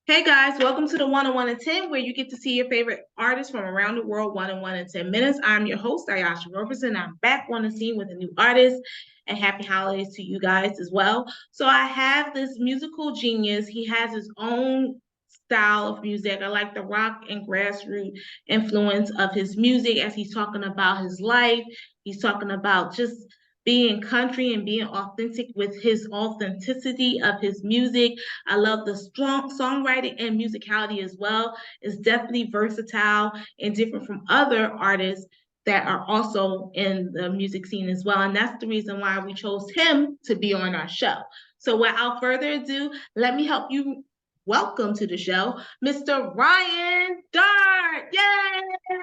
Hey guys, welcome to the 101 in 10, where you get to see your favorite artists from around the world 101 in 10 minutes. I'm your host, Ayasha Roberson. I'm back on the scene with a new artist, and happy holidays to you guys as well. So, I have this musical genius. He has his own style of music. I like the rock and grassroots influence of his music as he's talking about his life. He's talking about just being country and being authentic with his authenticity of his music. I love the strong songwriting and musicality as well. It's definitely versatile and different from other artists that are also in the music scene as well. And that's the reason why we chose him to be on our show. So without further ado, let me help you welcome to the show, Mr. Ryan Dart. Yay!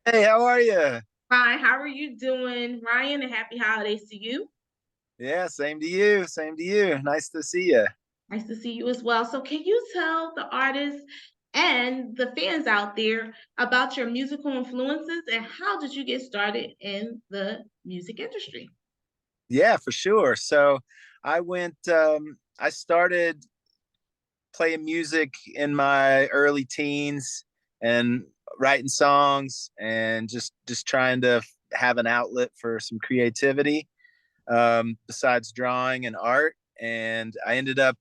Hey, how are you? Fine. How are you doing, Ryan? And happy holidays to you. Yeah, same to you. Same to you. Nice to see you. Nice to see you as well. So, can you tell the artists and the fans out there about your musical influences and how did you get started in the music industry? Yeah, for sure. So I started playing music in my early teens and writing songs and just trying to have an outlet for some creativity besides drawing and art. And I ended up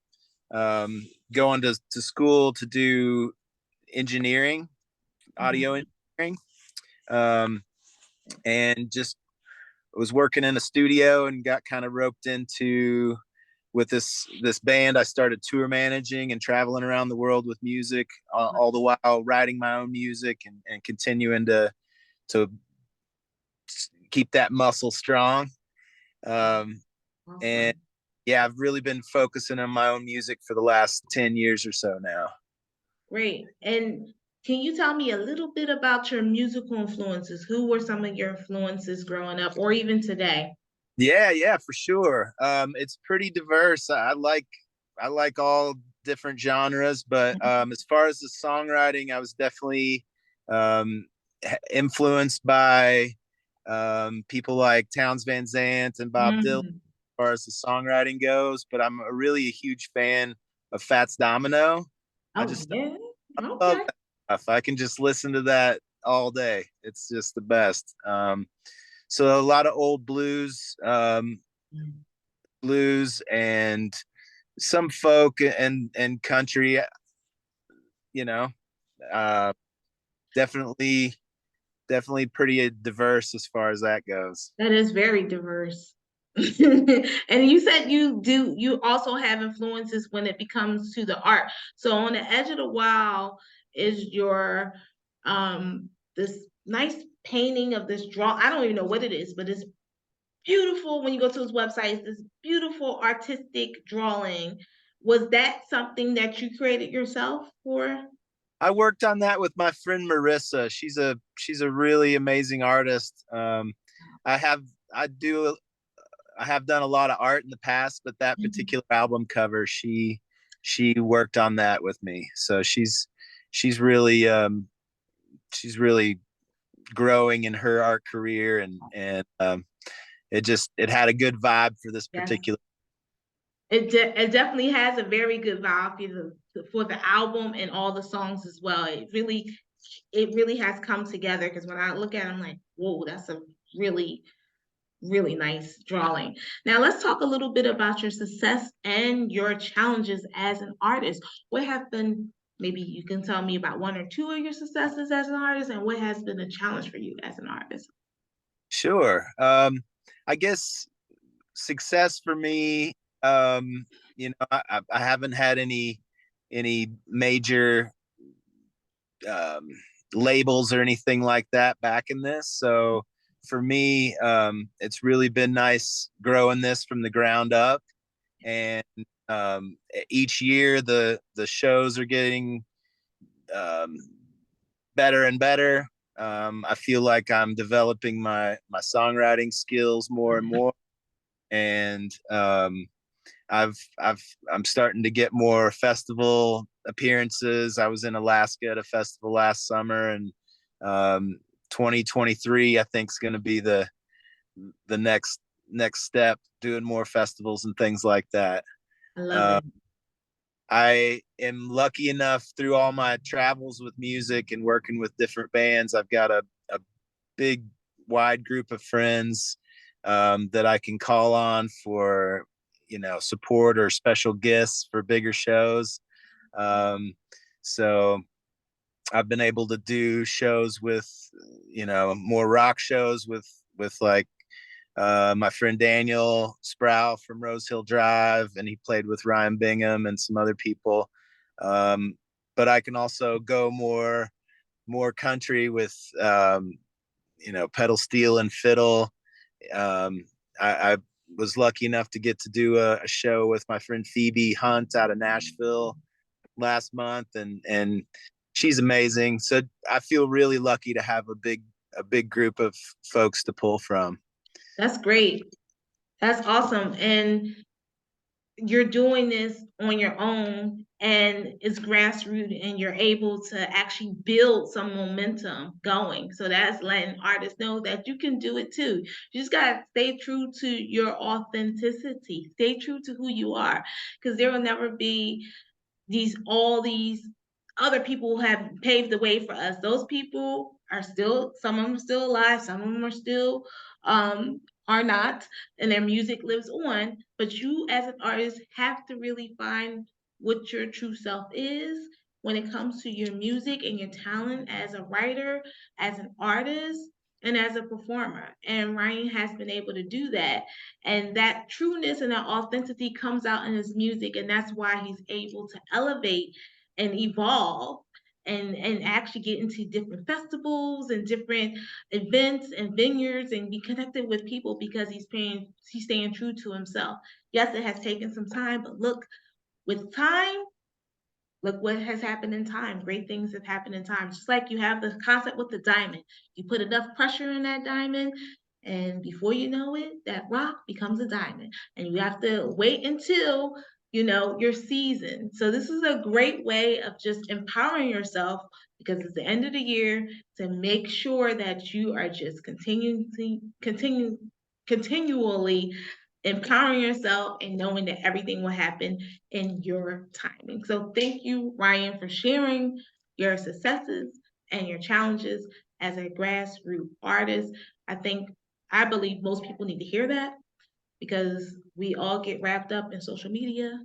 going to school to do engineering, audio Mhm. engineering. Um, and just was working in a studio and got kind of roped into with this band. I started tour managing and traveling around the world with music, all the while writing my own music and continuing to keep that muscle strong. Um, and Awesome. yeah, I've really been focusing on my own music for the last 10 years or so now. Great. And can you tell me a little bit about your musical influences? Who were some of your influences growing up or even today? Yeah, for sure. It's pretty diverse. I like all different genres, but as far as the songwriting, I was definitely um, influenced by people like Towns Van Zandt and Bob Dylan Mhm. as far as the songwriting goes. But I'm really a huge fan of Fats Domino. I Oh, just yeah. love Okay. that stuff. I can just listen to that all day. It's just the best. So a lot of old blues and some folk and country. You know, uh, definitely definitely pretty diverse as far as that goes. That is very diverse. And you said you also have influences when it becomes to the art. So on the edge of the wall is your this nice painting of this draw. I don't even know what it is, but it's beautiful when you go to his website. It's this beautiful artistic drawing. Was that something that you created yourself for? I worked on that with my friend Marissa. She's a really amazing artist. I have I do I have done a lot of art in the past, but that Mhm. particular album cover, she worked on that with me. So she's really she's really growing in her art career, and it had a good vibe for this Yes. particular. It definitely has a very good vibe for the album and all the songs as well. It really has come together because when I look at it, I'm like, whoa, that's a really, really nice drawing. Now let's talk a little bit about your success and your challenges as an artist. What have been, maybe you can tell me about one or two of your successes as an artist, and what has been a challenge for you as an artist? Sure. I guess success for me, I haven't had any major um, labels or anything like that back in this. So for me, it's really been nice growing this from the ground up. And each year, the shows are getting um, better and better. I feel like I'm developing my songwriting skills more and more, and I'm starting to get more festival appearances. I was in Alaska at a festival last summer, and 2023 I think is going to be the next step, doing more festivals and things like that. I love Uh, it. I am lucky enough through all my travels with music and working with different bands. I've got a big, wide group of friends that I can call on for, support or special gifts for bigger shows. Um, so I've been able to do shows with, more rock shows with like my friend Daniel Sproul from Rose Hill Drive, and he played with Ryan Bingham and some other people. Um, but I can also go more country with pedal steel and fiddle. Um, I was lucky enough to get to do a show with my friend Phoebe Hunt out of Nashville last month, and she's amazing. So I feel really lucky to have a big group of folks to pull from. That's great. That's awesome. And you're doing this on your own and it's grassroots and you're able to actually build some momentum going. So that's letting artists know that you can do it too. You just got to stay true to your authenticity, stay true to who you are, because there will never be all these other people have paved the way for us. Those people are still, some of them are still alive, some of them are still are not, and their music lives on. But you as an artist have to really find what your true self is when it comes to your music and your talent as a writer, as an artist, and as a performer. And Ryan has been able to do that. And that trueness and that authenticity comes out in his music. And that's why he's able to elevate and evolve and actually get into different festivals and different events and vineyards and be connected with people because he's staying true to himself. Yes, it has taken some time, but look, with time, look what has happened in time. Great things have happened in time. Just like you have the concept with the diamond. You put enough pressure in that diamond, and before you know it, that rock becomes a diamond. And you have to wait until your season. So this is a great way of just empowering yourself because it's the end of the year to make sure that you are just continually empowering yourself and knowing that everything will happen in your timing. So thank you, Ryan, for sharing your successes and your challenges as a grassroots artist. I believe most people need to hear that because we all get wrapped up in social media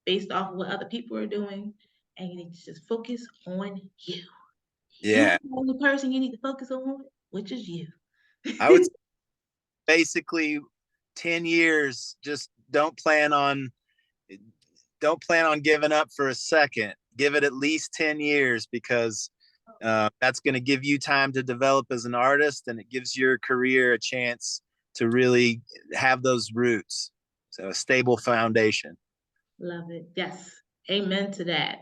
based off of what other people are doing, and you need to just focus on you. You are Yeah, the only person you need to focus on, which is you. I would basically 10 years. Just don't plan on giving up for a second. Give it at least 10 years because that's going to give you time to develop as an artist, and it gives your career a chance to really have those roots. So a stable foundation. Love it. Yes. Amen to that.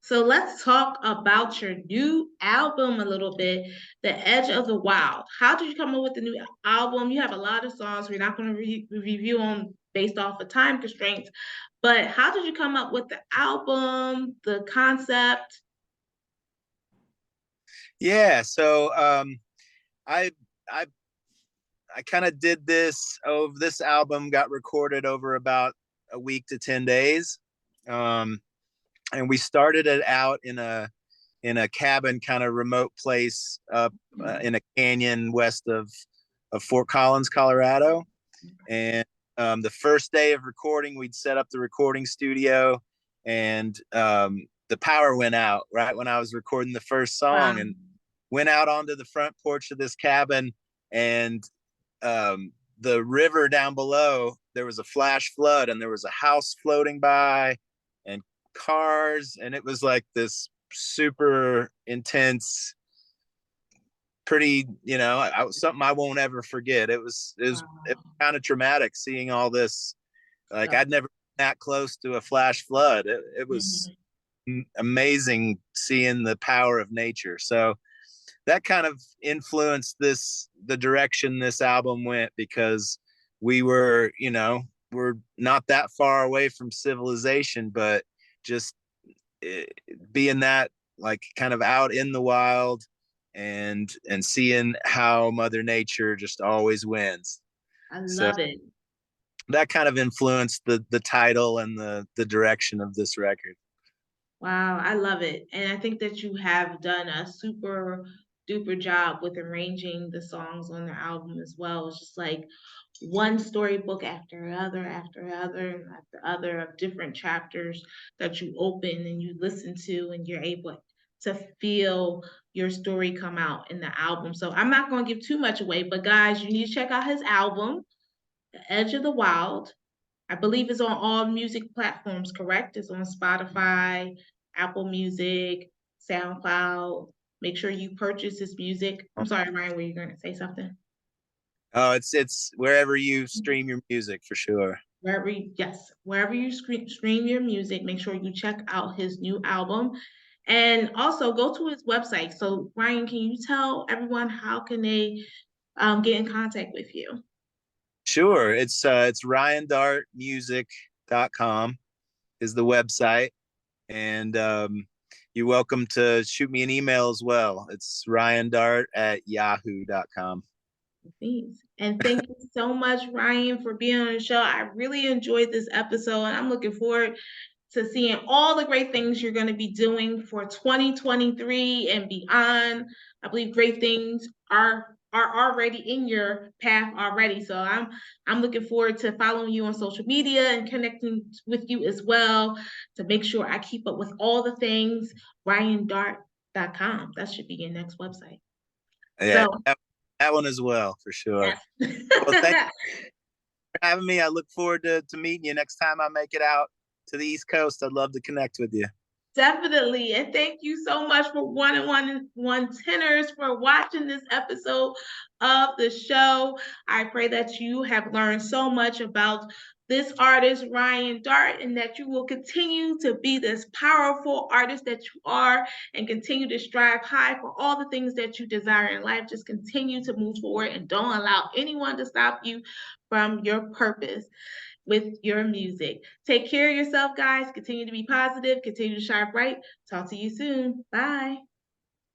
So let's talk about your new album a little bit, The Edge of the Wild. How did you come up with the new album? You have a lot of songs. We're not going to review them based off of time constraints, but how did you come up with the album, the concept? Yeah. So I I I kind of did this. Oh, this album got recorded over about a week to 10 days, um, and we started it out in a cabin, kind of remote place up in a canyon west of Fort Collins, Colorado. And the first day of recording, we'd set up the recording studio, and the power went out right when I was recording the first Wow. song, and went out onto the front porch of this cabin, and the river down below, there was a flash flood, and there was a house floating by, and cars, and it was like this super intense, pretty, something I won't ever forget. It was Wow. kind of traumatic seeing all this. Like, Stuff. I'd never been that close to a flash flood. It was Mhm. amazing seeing the power of nature. So that kind of influenced the direction this album went, because we're not that far away from civilization, but just eh, being that, like, kind of out in the wild, and seeing how Mother Nature just always wins. I So love it. that kind of influenced the title and the direction of this record. Wow, I love it. And I think that you have done a super duper job with arranging the songs on the album as well. It's just like one storybook after other of different chapters that you open and you listen to, and you're able to feel your story come out in the album. So I'm not going to give too much away, but guys, you need to check out his album, The Edge of the Wild. I believe it's on all music platforms, correct? It's on Spotify, Apple Music, SoundCloud. Make sure you purchase this music. I'm sorry, Ryan, were you going to say something? Oh, it's wherever you stream your music for sure. Wherever you stream your music, make sure you check out his new album. And also go to his website. So, Ryan, can you tell everyone how can they get in contact with you? Sure. It's ryandartmusic.com is the website. And you're welcome to shoot me an email as well. It's ryandart@yahoo.com. Thanks. And thank you so much, Ryan, for being on the show. I really enjoyed this episode, and I'm looking forward to seeing all the great things you're going to be doing for 2023 and beyond. I believe great things are already in your path already. So I'm looking forward to following you on social media and connecting with you as well to make sure I keep up with all the things. RyanDart.com. That should be your next website. Yeah, So that one as well for sure. Well, thank yes. you for having me. I look forward to meeting you next time I make it out to the East Coast. I'd love to connect with you. Definitely. And thank you so much for one tenors for watching this episode of the show. I pray that you have learned so much about this artist, Ryan Dart, and that you will continue to be this powerful artist that you are and continue to strive high for all the things that you desire in life. Just continue to move forward and don't allow anyone to stop you from your purpose with your music. Take care of yourself, guys. Continue to be positive. Continue to shine bright. Talk to you soon. Bye.